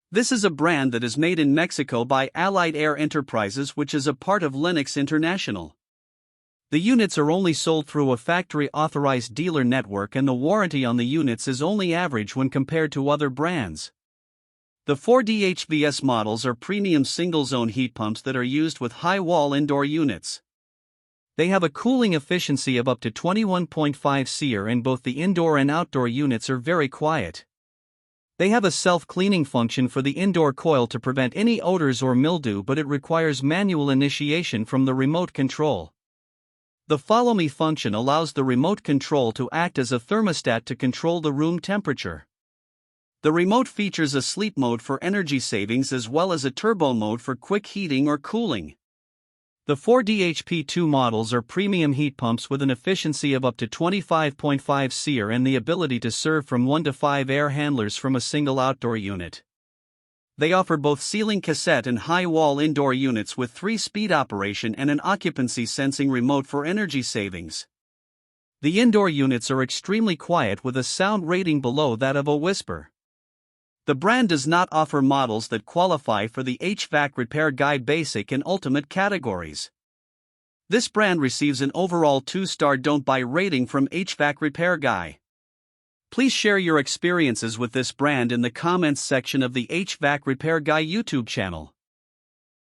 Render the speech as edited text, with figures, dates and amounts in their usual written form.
This is a brand that is made in Mexico by Allied Air Enterprises, which is a part of Lennox International. The units are only sold through a factory-authorized dealer network, and the warranty on the units is only average when compared to other brands. The 4D HVS models are premium single-zone heat pumps that are used with high-wall indoor units. They have a cooling efficiency of up to 21.5 SEER, and both the indoor and outdoor units are very quiet. They have a self-cleaning function for the indoor coil to prevent any odors or mildew, but it requires manual initiation from the remote control. The Follow Me function allows the remote control to act as a thermostat to control the room temperature. The remote features a sleep mode for energy savings as well as a turbo mode for quick heating or cooling. The 4DHP2 models are premium heat pumps with an efficiency of up to 25.5 SEER and the ability to serve from 1 to 5 air handlers from a single outdoor unit. They offer both ceiling cassette and high-wall indoor units with 3-speed operation and an occupancy sensing remote for energy savings. The indoor units are extremely quiet with a sound rating below that of a Whisper. The brand does not offer models that qualify for the HvacRepairGuy Basic and Ultimate categories. This brand receives an overall 2-star Don't Buy rating from HvacRepairGuy. Please share your experiences with this brand in the comments section of the HvacRepairGuy YouTube channel.